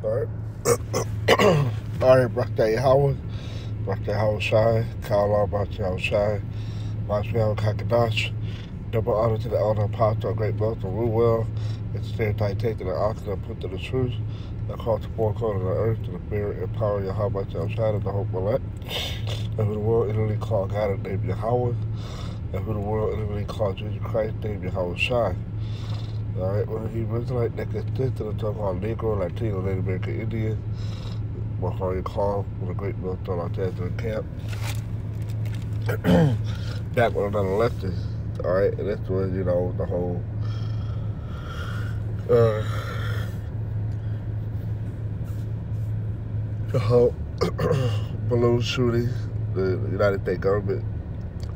Alright. Alright, birthday Howard. Birthday Howard Shine. Kyle birthday Howard Shine. Montreal Kakadash. Double honor to the elder apostle, great wealth of Ruwell. It's their taken the ox and put to the truth. Across the four corners of the earth to the spirit and power of Yahweh Shine and the hope elect. And who the world literally called God named Yahweh. And who the world literally called Jesus Christ named Yahweh Shine. Alright, when he was like that consistent of talking about Negro, Latino, Native American Indian, before you call with a great meal thrown out there to the camp. Back when another elected. Alright, and that's when, the whole balloon shooting, the United States government,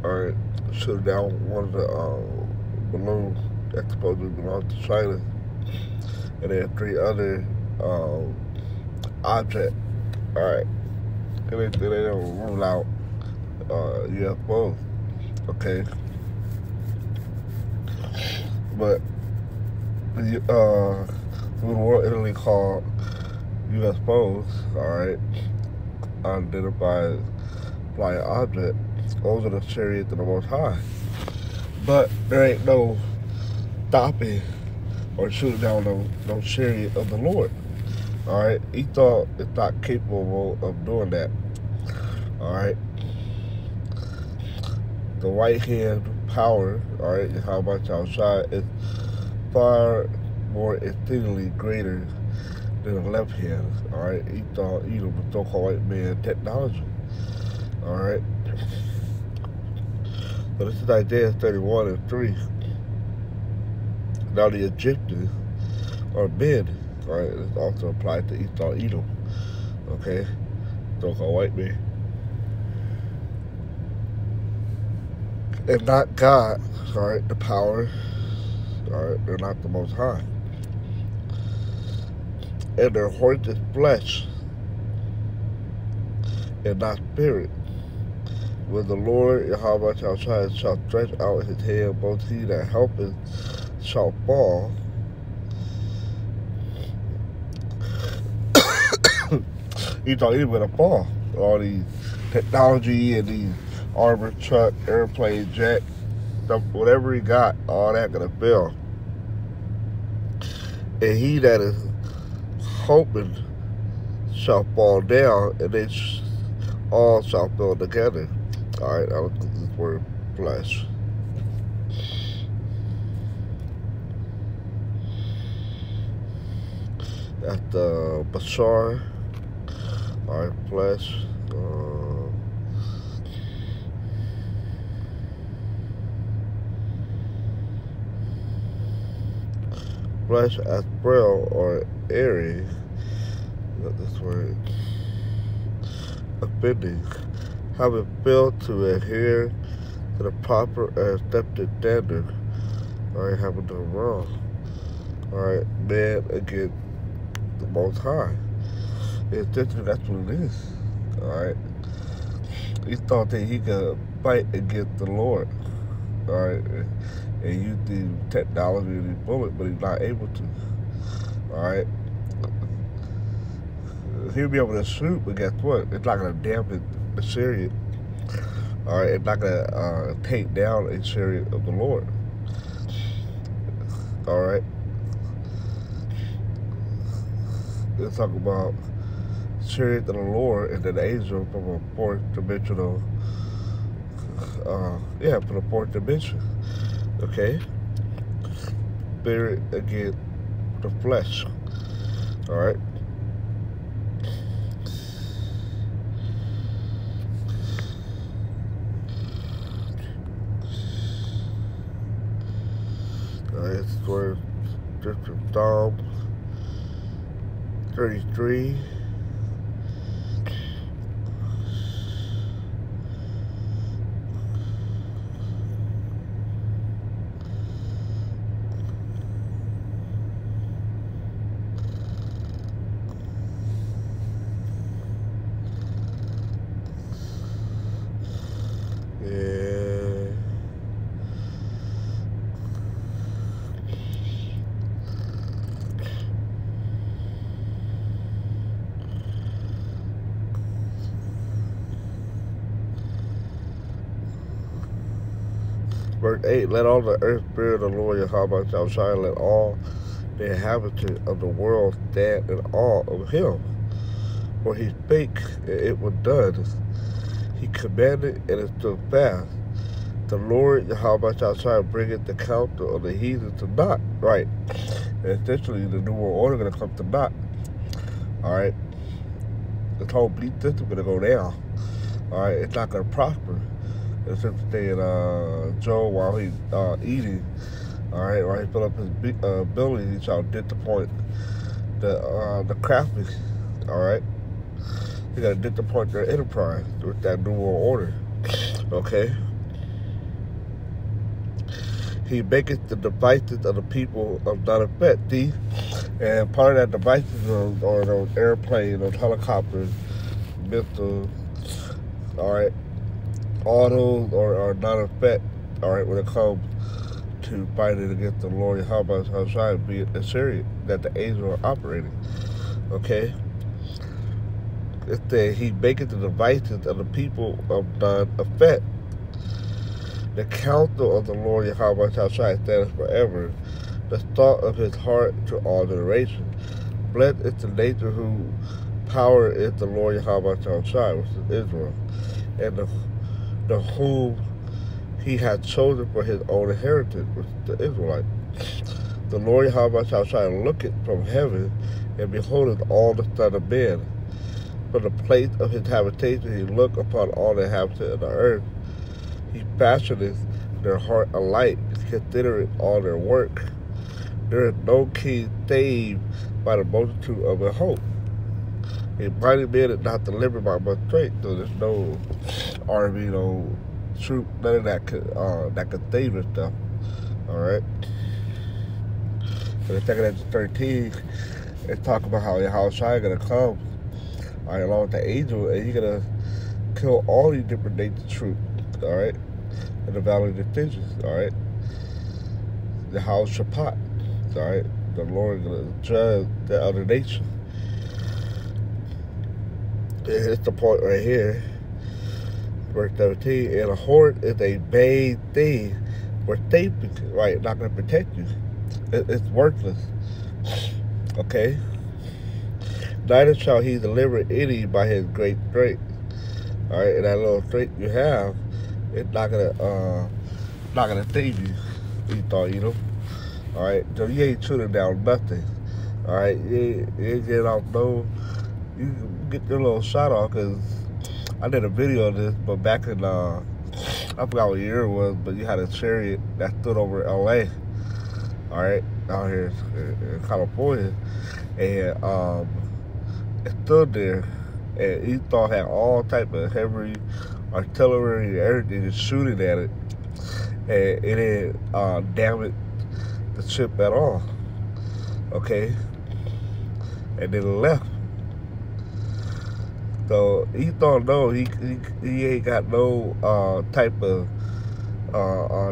alright, shooting down one of the balloons that supposedly belonged to China, and there are 3 other objects, alright, and they don't rule out UFOs, okay, but the world Italy called UFOs, alright, unidentified flying object, those are the Chariots of the Most High, but there ain't no stopping or shooting down no chariot of the Lord. Alright, he thought it's not capable of doing that. Alright. The right hand power, alright, how much outside is far more exceedingly greater than the left hand. Alright. He thought the so-called white man technology. Alright. So this is Isaiah 31:3. Now the Egyptians are men, right? It's also applied to Esau, Edom, okay? So-called white men. And not God, right? The power, right? They're not the Most High. And their horse is flesh and not spirit. When the Lord Yahweh shall stretch out his hand, both he that helpeth shall fall. He thought he was gonna fall. All these technology and these armored truck, airplane, jet, stuff, whatever he got, all that gonna fail. And he that is hoping shall fall down, and they all shall fall together. All right, I look at this word flesh. That's the Bashar. All right, flesh. Flesh as braille or airy. This word. Offending. Having failed to adhere to the proper and accepted standard. Alright, having done wrong. Alright, man against the Most High. Essentially, that's what it is. Alright. He thought that he could fight against the Lord. Alright. And use the technology and the bullet, but he's not able to. Alright. He'll be able to shoot, but guess what? It's not going to damage the chariot. Alright, it's not going to take down a chariot of the Lord. Alright. Let's talk about chariot of the Lord and then the angel from a fourth dimensional, from the fourth dimension. Okay? Spirit against the flesh. Alright? Alright, this is where just from Psalm 33. Verse 8, let all the earth fear the Lord Yahweh shall shine, let all the inhabitants of the world stand in awe of him. For he spake, and it was done. He commanded, and it stood fast. The Lord Yahweh shall shine, bringeth the counsel of the heathen to naught. Right. And essentially, the New World Order going to come to naught. Alright. This whole belief system going to go down. Alright. It's not going to prosper. It's just saying, Joe, while he's eating, alright, while he fill up his belly, he shall disappoint the crafty. Alright. You got to disappoint their enterprise with that New World Order. Okay. He maketh the devices of the people of none effect. See? And part of that devices are those airplanes, those helicopters, missiles, alright. All those are not effect, alright, when it comes to fighting against the Lord Yahweh Shai, be it the Chariots that the angels are operating. Okay? It said he maketh the devices of the people of none effect. The counsel of the Lord Yahweh Shai standeth forever, the thought of his heart to all generations. Blessed is the nation whose power is the Lord Yahweh Shai, which is Israel, and the whom he hath chosen for his own inheritance, which is the Israelites. The Lord Yahweh Shai looketh from heaven, and beholdeth all the sons of men. From the place of his habitation he looked upon all the inhabitants of the earth. He fashioneth their heart alike, considereth all their work. There is no king saved by the multitude of his hope. A mighty man is not delivered by much strength, so there's no army, no troop, none of that could save himself. Alright? So the 2nd Ezra 13, it's talking about how Yahushua is going to come, alright, along with the angel, and he's going to kill all these different nations troops, alright, in the valley of decisions, alright. The house Shabbat, alright, the Lord is going to judge the other nation. And it's the point right here, verse 17, and a horde is a vain thing for safety, right, not going to protect you. It's worthless, okay. Neither shall he deliver any by his great strength. All right, and that little strength you have, it's not gonna save you. Esau, you know. All right, so you ain't shooting down nothing. All right, you ain't getting off no. You can get your little shot off, cause I did a video of this, but back in I forgot what year it was, but you had a chariot that stood over L.A. All right, out here in California, and it stood there, and Esau had all type of heavy artillery and everything just shooting at it, and it didn't damage the ship at all. Okay, and then it left. So Esau know he ain't got no type of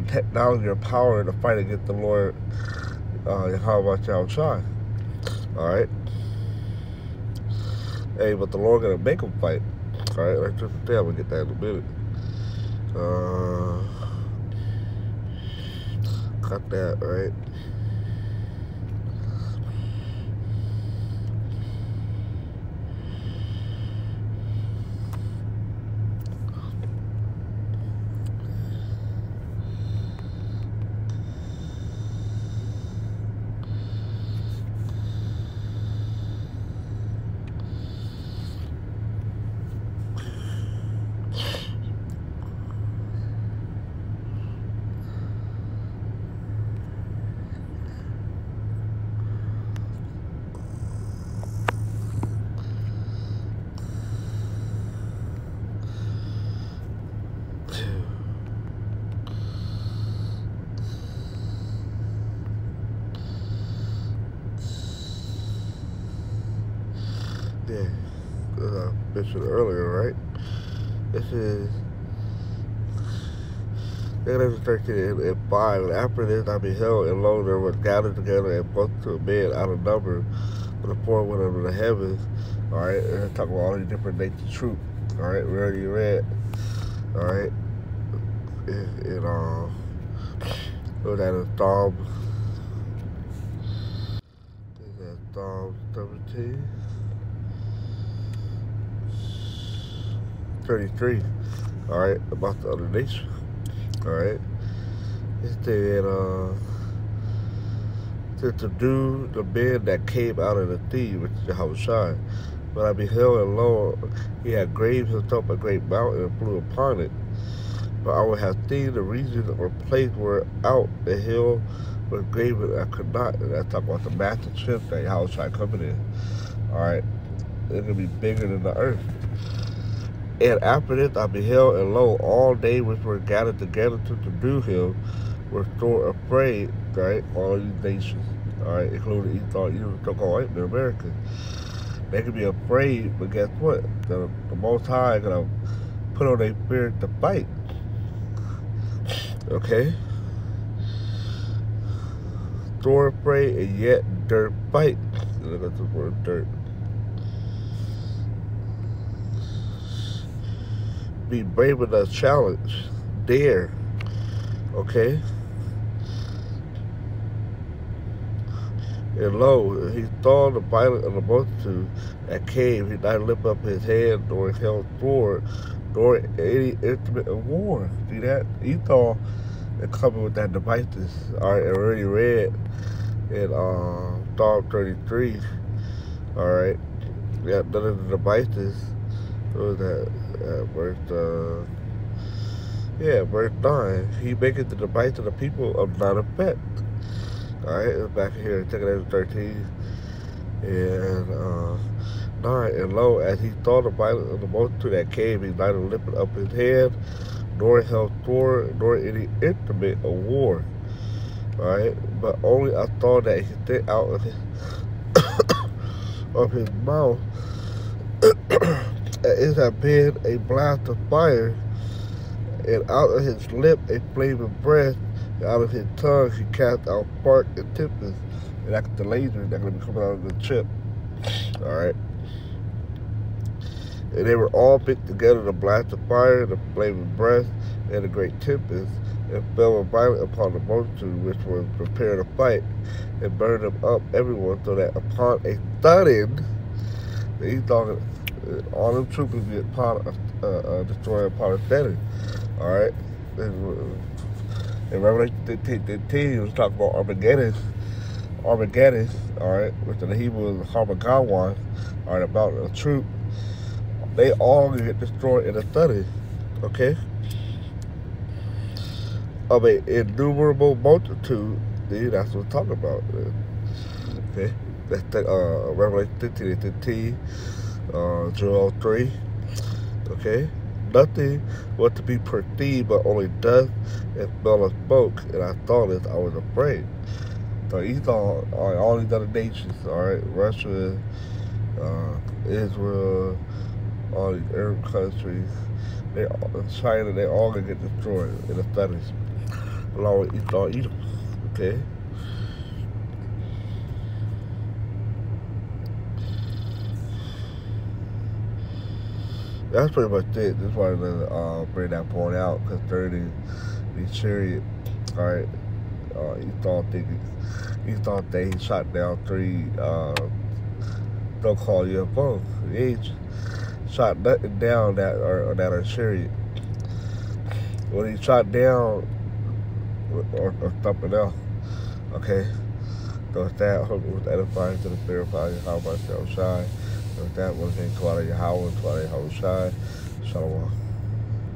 technology or power to fight against the Lord Yahweh Shai. All right. Hey, but the Lord gonna make him fight. All right, like just I'm gonna get that in a minute. Cut that, right? Yeah, as I mentioned earlier, right? This is Exodus 13 and 5. And after this I beheld, and lo, there was gathered together a multitude of men out of number from the four winds of the heavens. Alright, and it's talking about all these different nature troops. Alright, we already read. Alright. And So that is Psalm. Is that Psalm 17? 33. Alright, about the other nation. Alright. It said, to do the man that came out of the sea, which is Yahushua. But I beheld, and lo, he had graved himself a great mountain and flew upon it. But I would have seen the region or place where out the hill was graven, I could not. And that's talking about the massive ship that Yahushua coming in. Alright. It's going to be bigger than the earth. And after this I beheld, and lo, all they which were gathered together to do him were sore afraid, right? All these nations, alright, including Esau, Edom, so-called white men, Americans. They could be afraid, but guess what? The Most High is going to put on their spirit to fight. Okay? Sore afraid and yet dirt fight. Look at the word dirt. Be brave enough challenge. Dare. Okay? And lo, he saw the violence of the multitude that came. He not lift up his hand, nor held sword, nor any instrument of war. See that? Esau is coming with that devices. Alright, I already read in Psalm 33. Alright. Yeah, none of the devices. What was that? Verse 9. He maketh the device of the people of none effect. Alright, it's back here, take it as 13 and 9. And lo, as he saw the violence of the multitude that came, he neither lifted up his hand, nor held sword, nor any instrument of war. Alright, but only I saw that he sent out of his mouth it had been a blast of fire, and out of his lip a flame of breath, and out of his tongue he cast out spark and tempest. And that's the laser that's going to be coming out of the chip. Alright. And they were all mixed together, the blast of fire, the flame of breath, and a great tempest, and fell with violence upon the multitude which was prepared to fight, and burned them up everyone, so that upon a sudden, he's talking, all them troops would be destroying upon a sudden. Alright? In Revelation 15, he was talking about Armageddon, alright, which in the Hebrew is Harmageddon, alright, about a troop. They all get destroyed in a study, okay? Of an innumerable multitude. See, that's what we're talking about. Okay? That's the Revelation 15, Joel 3. Okay? Nothing was to be perceived but only dust and smell of smoke. And I saw this, I was afraid. So Esau, all these other nations, alright? Russia, Israel, all these Arab countries, China, they all gonna get destroyed in the studies, along with Esau, Edom. Okay? That's pretty much it. Just wanted to bring that point out concerning the Chariots. Alright, Esau that he shot down 3 so-called UFOs. He shot nothing down that are Chariot. When he shot down or something else. Okay? So with that, I hope it was edifying to the purifying how myself shine. With that, once again, Yahweh, Yahweh Shai. Shalom.